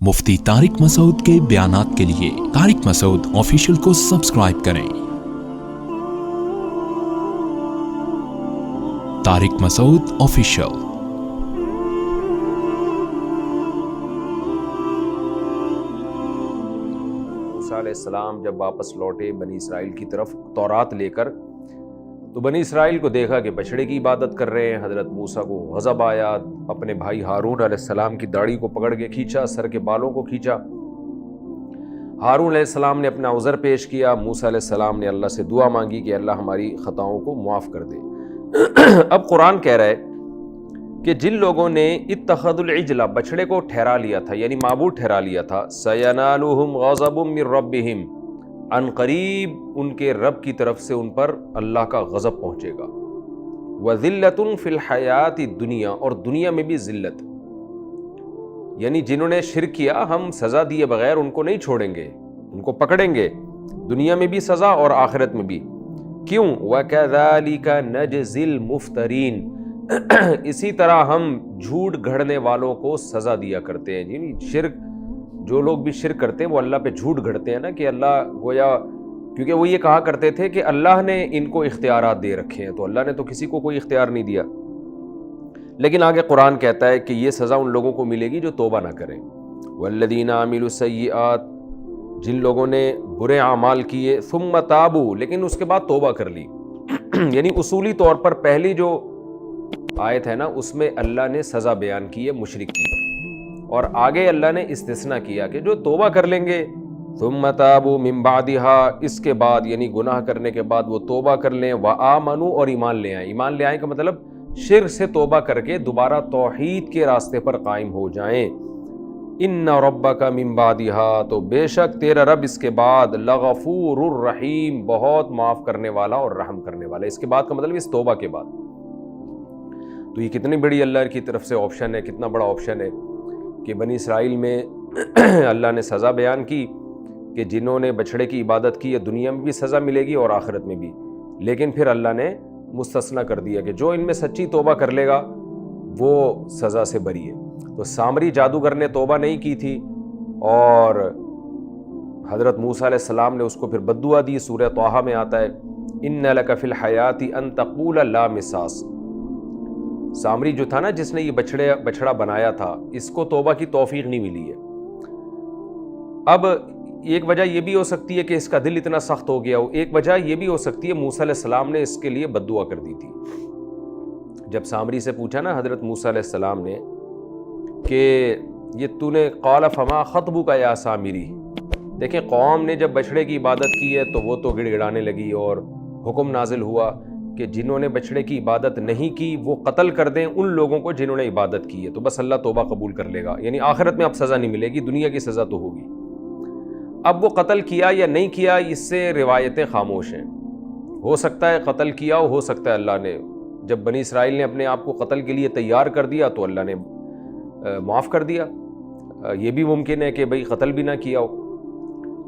مفتی طارق مسعود کے بیانات کے لیے طارق مسعود آفیشیل کو سبسکرائب کریں۔ طارق مسعود آفیشیل۔ موسیٰ علیہ السلام جب واپس لوٹے بنی اسرائیل کی طرف تورات لے کر، تو بنی اسرائیل کو دیکھا کہ بچڑے کی عبادت کر رہے ہیں۔ حضرت موسیٰ کو غضب آیا، اپنے بھائی ہارون علیہ السلام کی داڑھی کو پکڑ کے کھینچا، سر کے بالوں کو کھینچا۔ ہارون علیہ السلام نے اپنا عذر پیش کیا، موسیٰ علیہ السلام نے اللہ سے دعا مانگی کہ اللہ ہماری خطاؤں کو معاف کر دے۔ اب قرآن کہہ رہا ہے کہ جن لوگوں نے اتخذوا العجل، بچڑے کو ٹھہرا لیا تھا، یعنی معبود ٹھہرا لیا تھا، سینالہم غضب من ربہم، ان قریب ان کے رب کی طرف سے ان پر اللہ کا غضب پہنچے گا، وذلۃ فی الحیات الدنیا، اور دنیا میں بھی ذلت، یعنی جنہوں نے شرک کیا ہم سزا دیے بغیر ان کو نہیں چھوڑیں گے، ان کو پکڑیں گے، دنیا میں بھی سزا اور آخرت میں بھی۔ کیوں؟ وَكَذَلِكَ نَجْزِي الْمُفْتَرِينَ، اسی طرح ہم جھوٹ گھڑنے والوں کو سزا دیا کرتے ہیں۔ یعنی شرک، جو لوگ بھی شرک کرتے ہیں وہ اللہ پہ جھوٹ گھڑتے ہیں نا، کہ اللہ گویا، کیونکہ وہ یہ کہا کرتے تھے کہ اللہ نے ان کو اختیارات دے رکھے ہیں، تو اللہ نے تو کسی کو کوئی اختیار نہیں دیا۔ لیکن آگے قرآن کہتا ہے کہ یہ سزا ان لوگوں کو ملے گی جو توبہ نہ کریں۔ وَالَّذِينَ عَمِلُوا السَّيِّئَاتِ، جن لوگوں نے برے اعمال کیے، ثُمَّ تَابُوا، لیکن اس کے بعد توبہ کر لی۔ یعنی اصولی طور پر پہلی جو آیت ہے نا، اس میں اللہ نے سزا بیان کی ہے مشرک کی، اور آگے اللہ نے استثناء کیا کہ جو توبہ کر لیں گے، ثُمَّ تَابُوا مِن بَعْدِهَا، اس کے بعد یعنی گناہ کرنے کے بعد وہ توبہ کر لیں، وَآمَنُوا، اور ایمان لے آئیں۔ ایمان لے آئیں کا مطلب شرک سے توبہ کر کے دوبارہ توحید کے راستے پر قائم ہو جائیں۔ ان ربک من بعدہا، تو بے شک تیرا رب اس کے بعد لغفور الرحیم، بہت معاف کرنے والا اور رحم کرنے والا۔ اس کے بعد کا مطلب اس توبہ کے بعد۔ تو یہ کتنی بڑی اللہ کی طرف سے آپشن ہے، کتنا بڑا آپشن ہے کہ بنی اسرائیل میں اللہ نے سزا بیان کی کہ جنہوں نے بچڑے کی عبادت کی، دنیا میں بھی سزا ملے گی اور آخرت میں بھی، لیکن پھر اللہ نے مستثنیٰ کر دیا کہ جو ان میں سچی توبہ کر لے گا وہ سزا سے بری ہے۔ تو سامری جادوگر نے توبہ نہیں کی تھی، اور حضرت موسیٰ علیہ السلام نے اس کو پھر بد دعا دی۔ سورہ طٰہٰ میں آتا ہے ان لک فی الحیات ان تقول لا مساس۔ سامری جو تھا نا، جس نے یہ بچڑا بنایا تھا، اس کو توبہ کی توفیق نہیں ملی ہے۔ اب ایک وجہ یہ بھی ہو سکتی ہے کہ اس کا دل اتنا سخت ہو گیا ہو، ایک وجہ یہ بھی ہو سکتی ہے موسیٰ علیہ السلام نے اس کے لیے بد دعا کر دی تھی۔ جب سامری سے پوچھا نا حضرت موسیٰ علیہ السلام نے کہ یہ تو نے قال فما خطبک یا سامری، دیکھیں قوم نے جب بچڑے کی عبادت کی ہے تو وہ تو گڑ گڑانے لگی، اور حکم نازل ہوا کہ جنہوں نے بچڑے کی عبادت نہیں کی وہ قتل کر دیں ان لوگوں کو جنہوں نے عبادت کی ہے، تو بس اللہ توبہ قبول کر لے گا۔ یعنی آخرت میں اب سزا نہیں ملے گی، دنیا کی سزا تو ہوگی۔ اب وہ قتل کیا یا نہیں کیا، اس سے روایتیں خاموش ہیں۔ ہو سکتا ہے قتل کیا ہو سکتا ہے اللہ نے، جب بنی اسرائیل نے اپنے آپ کو قتل کے لیے تیار کر دیا تو اللہ نے معاف کر دیا۔ یہ بھی ممکن ہے کہ بھئی قتل بھی نہ کیا ہو۔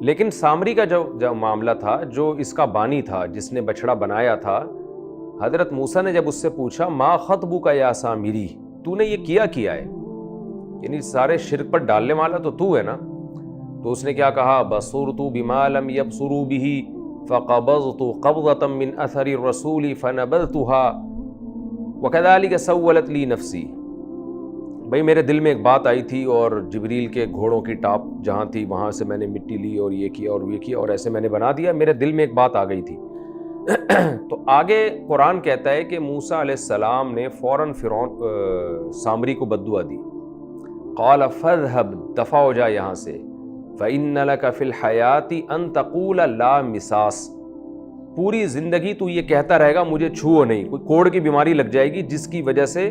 لیکن سامری کا جو معاملہ تھا، جو اس کا بانی تھا، جس نے بچڑا بنایا تھا، حضرت موسیٰ نے جب اس سے پوچھا ما خطبک یا سامری، تو نے یہ کیا ہے، یعنی سارے شرک پر ڈالنے والا تو ہے نا، تو اس نے کیا کہا، بصرت بما لم يبصروا به فقبضت قبضة من اثر الرسول فنبذتها وكذلك سولت لي نفسی۔ بھئی میرے دل میں ایک بات آئی تھی، اور جبریل کے گھوڑوں کی ٹاپ جہاں تھی وہاں سے میں نے مٹی لی اور یہ کیا اور یہ کیا، اور ایسے میں نے بنا دیا، میرے دل میں ایک بات آ گئی تھی۔ تو آگے قرآن کہتا ہے کہ موسیٰ علیہ السلام نے فوراً سامری کو بد دعا دی، قال فاذهب، دفع ہو جا یہاں سے، فَإِنَّ لَكَ فِي الْحَيَاةِ أَن تَقُولَ لَا مِسَاس، پوری زندگی تو یہ کہتا رہے گا مجھے چھوؤ نہیں۔ کوئی کوڑ کی بیماری لگ جائے گی جس کی وجہ سے،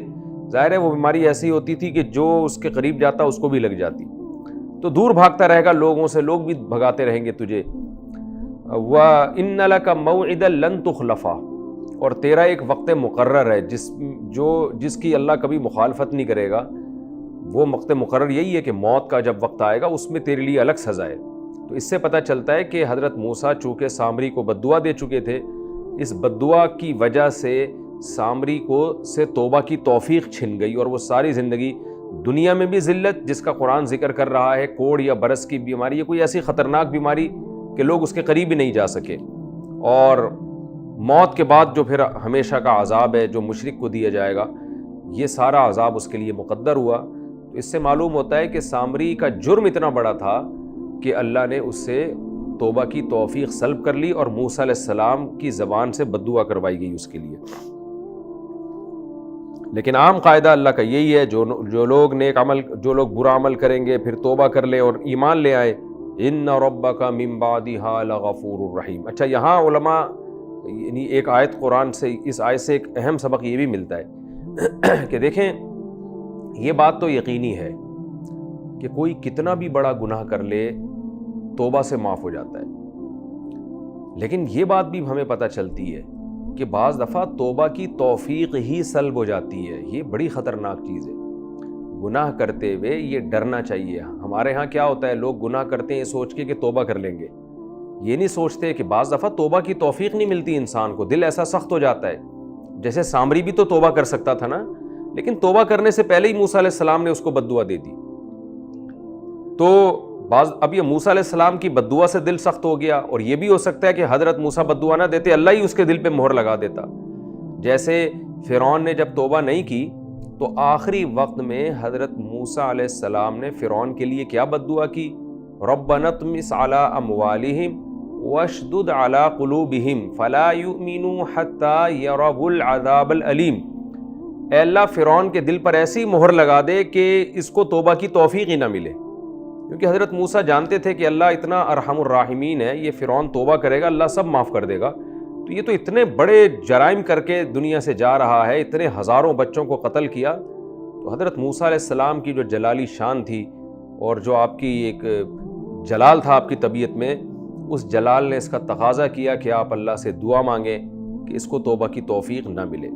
ظاہر ہے وہ بیماری ایسی ہوتی تھی کہ جو اس کے قریب جاتا اس کو بھی لگ جاتی، تو دور بھاگتا رہے گا لوگوں سے، لوگ بھی بھگاتے رہیں گے تجھے۔ وَإِنَّ لَكَ مَوْعِدًا لَن تُخْلَفَ، اور تیرا ایک وقت مقرر ہے جس کی اللہ کبھی مخالفت نہیں کرے گا، وہ وقت مقرر یہی ہے کہ موت کا جب وقت آئے گا اس میں تیرے لیے الگ سزا ہے۔ تو اس سے پتہ چلتا ہے کہ حضرت موسیٰ چونکہ سامری کو بد دعا دے چکے تھے، اس بد دعا کی وجہ سے سامری کو سے توبہ کی توفیق چھن گئی، اور وہ ساری زندگی دنیا میں بھی ذلت جس کا قرآن ذکر کر رہا ہے، کوڑ یا برس کی بیماری، یہ کوئی ایسی خطرناک بیماری کہ لوگ اس کے قریب ہی نہیں جا سکے، اور موت کے بعد جو پھر ہمیشہ کا عذاب ہے جو مشرک کو دیا جائے گا، یہ سارا عذاب اس کے لیے مقدر ہوا۔ تو اس سے معلوم ہوتا ہے کہ سامری کا جرم اتنا بڑا تھا کہ اللہ نے اس سے توبہ کی توفیق سلب کر لی، اور موسیٰ علیہ السلام کی زبان سے بد دعا کروائی گئی اس کے لیے۔ لیکن عام قاعدہ اللہ کا یہی ہے، جو لوگ نیک عمل، جو لوگ برا عمل کریں گے پھر توبہ کر لیں اور ایمان لے آئے، ان ربک من بعدھا لغفور الرحیم۔ اچھا، یہاں علماء یعنی ایک آیت قرآن سے، اس آیت سے ایک اہم سبق یہ بھی ملتا ہے کہ دیکھیں یہ بات تو یقینی ہے کہ کوئی کتنا بھی بڑا گناہ کر لے توبہ سے معاف ہو جاتا ہے، لیکن یہ بات بھی ہمیں پتہ چلتی ہے کہ بعض دفعہ توبہ کی توفیق ہی سلب ہو جاتی ہے۔ یہ بڑی خطرناک چیز ہے۔ گناہ کرتے ہوئے یہ ڈرنا چاہیے۔ ہمارے ہاں کیا ہوتا ہے، لوگ گناہ کرتے ہیں سوچ کے کہ توبہ کر لیں گے، یہ نہیں سوچتے کہ بعض دفعہ توبہ کی توفیق نہیں ملتی انسان کو، دل ایسا سخت ہو جاتا ہے۔ جیسے سامری بھی تو توبہ کر سکتا تھا نا، لیکن توبہ کرنے سے پہلے ہی موسیٰ علیہ السلام نے اس کو بد دعا دے دی۔ تو اب یہ موسیٰ علیہ السلام کی بد دعا سے دل سخت ہو گیا، اور یہ بھی ہو سکتا ہے کہ حضرت موسیٰ بد دعا نہ دیتے، اللہ ہی اس کے دل پہ مہر لگا دیتا۔ جیسے فرعون نے جب توبہ نہیں کی تو آخری وقت میں حضرت موسیٰ علیہ السلام نے فرعون کے لیے کیا بد دعا کی، ربنا اطمس علی اموالہم واشدد علی قلوبہم فلا یؤمنوا حتی یروا العذاب العلیم۔ اے اللہ فرعون کے دل پر ایسی مہر لگا دے کہ اس کو توبہ کی توفیق ہی نہ ملے، کیونکہ حضرت موسیٰ جانتے تھے کہ اللہ اتنا ارحم الراحمین ہے، یہ فرعون توبہ کرے گا اللہ سب معاف کر دے گا، تو یہ تو اتنے بڑے جرائم کر کے دنیا سے جا رہا ہے، اتنے ہزاروں بچوں کو قتل کیا۔ تو حضرت موسیٰ علیہ السلام کی جو جلالی شان تھی اور جو آپ کی ایک جلال تھا آپ کی طبیعت میں، اس جلال نے اس کا تقاضا کیا کہ آپ اللہ سے دعا مانگیں کہ اس کو توبہ کی توفیق نہ ملے۔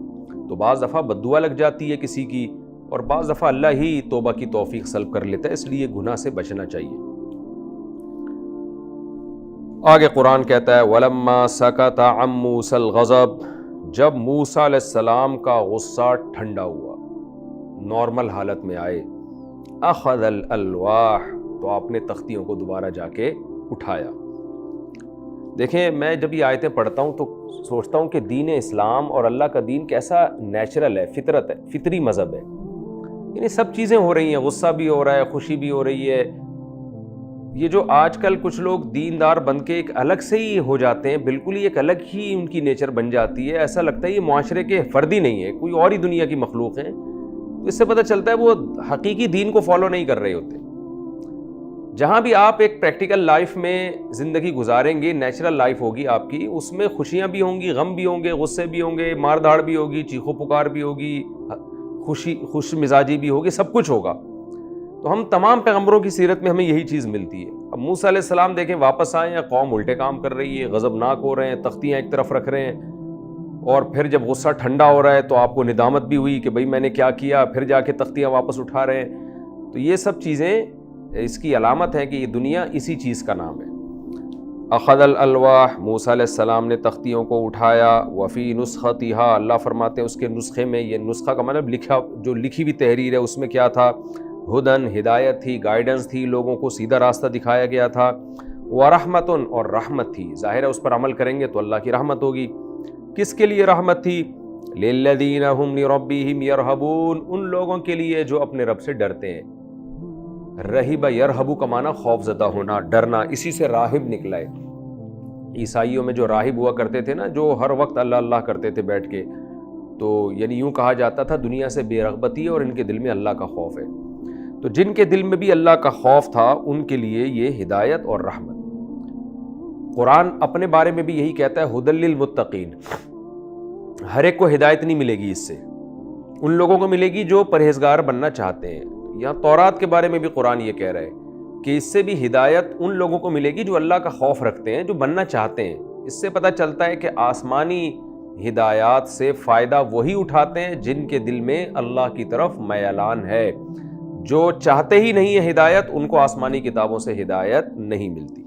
تو بعض دفعہ بد دعا لگ جاتی ہے کسی کی، اور بعض دفعہ اللہ ہی توبہ کی توفیق سلب کر لیتا ہے، اس لیے گناہ سے بچنا چاہیے۔ آگے قرآن کہتا ہے وَلَمَّا سَكَتَ عَن مُوسَى الْغَضَبُ، جب موسیٰ علیہ السلام کا غصہ ٹھنڈا ہوا، نارمل حالت میں آئے، أَخَذَ الْأَلْوَاحَ، تو آپ نے تختیوں کو دوبارہ جا کے اٹھایا۔ دیکھیں میں جب یہ آیتیں پڑھتا ہوں تو سوچتا ہوں کہ دین اسلام اور اللہ کا دین کیسا نیچرل ہے، فطرت ہے، فطری مذہب ہے۔ یعنی سب چیزیں ہو رہی ہیں، غصہ بھی ہو رہا ہے، خوشی بھی ہو رہی ہے۔ یہ جو آج کل کچھ لوگ دیندار بن کے ایک الگ سے ہی ہو جاتے ہیں، بالکل ہی ایک الگ ہی ان کی نیچر بن جاتی ہے، ایسا لگتا ہے یہ معاشرے کے فرد ہی نہیں ہے، کوئی اور ہی دنیا کی مخلوق ہیں۔ تو اس سے پتہ چلتا ہے وہ حقیقی دین کو فالو نہیں کر رہے ہوتے۔ جہاں بھی آپ ایک پریکٹیکل لائف میں زندگی گزاریں گے، نیچرل لائف ہوگی آپ کی، اس میں خوشیاں بھی ہوں گی، غم بھی ہوں گے، غصے بھی ہوں گے، مار دھاڑ بھی ہوگی، چیخو پکار بھی ہوگی، خوش مزاجی بھی ہوگی، سب کچھ ہوگا۔ تو ہم تمام پیغمبروں کی سیرت میں ہمیں یہی چیز ملتی ہے۔ اب موسیٰ علیہ السلام دیکھیں واپس آئے ہیں، قوم الٹے کام کر رہی ہے، غضبناک ہو رہے ہیں، تختیاں ایک طرف رکھ رہے ہیں، اور پھر جب غصہ ٹھنڈا ہو رہا ہے تو آپ کو ندامت بھی ہوئی کہ بھئی میں نے کیا کیا، پھر جا کے تختیاں واپس اٹھا رہے ہیں۔ تو یہ سب چیزیں اس کی علامت ہے کہ یہ دنیا اسی چیز کا نام ہے۔ اخذ الالواح، موسیٰ علیہ السلام نے تختیوں کو اٹھایا، وفی نسختها، اللہ فرماتے ہیں اس کے نسخے میں، یہ نسخہ کا مطلب جو لکھی ہوئی تحریر ہے اس میں کیا تھا، ہدن، ہدایت تھی، گائیڈنس تھی، لوگوں کو سیدھا راستہ دکھایا گیا تھا، ورحمتن، اور رحمت تھی، ظاہر ہے اس پر عمل کریں گے تو اللہ کی رحمت ہوگی۔ کس کے لیے رحمت تھی؟ للذین هم لربهم یرہبون، ان لوگوں کے لیے جو اپنے رب سے ڈرتے ہیں۔ رہب یرہبو کا معنی خوف زدہ ہونا، ڈرنا، اسی سے راہب نکلا ہے۔ عیسائیوں میں جو راہب ہوا کرتے تھے نا، جو ہر وقت اللہ اللہ کرتے تھے بیٹھ کے، تو یعنی یوں کہا جاتا تھا دنیا سے بے رغبتی ہے اور ان کے دل میں اللہ کا خوف ہے۔ تو جن کے دل میں بھی اللہ کا خوف تھا ان کے لیے یہ ہدایت اور رحمت۔ قرآن اپنے بارے میں بھی یہی کہتا ہے ھدی للمتقین، ہر ایک کو ہدایت نہیں ملے گی، اس سے ان لوگوں کو ملے گی جو پرہیزگار بننا چاہتے ہیں۔ یہاں تورات کے بارے میں بھی قرآن یہ کہہ رہا ہے کہ اس سے بھی ہدایت ان لوگوں کو ملے گی جو اللہ کا خوف رکھتے ہیں، جو بننا چاہتے ہیں۔ اس سے پتہ چلتا ہے کہ آسمانی ہدایات سے فائدہ وہی اٹھاتے ہیں جن کے دل میں اللہ کی طرف میلان ہے۔ جو چاہتے ہی نہیں ہے ہدایت، ان کو آسمانی کتابوں سے ہدایت نہیں ملتی۔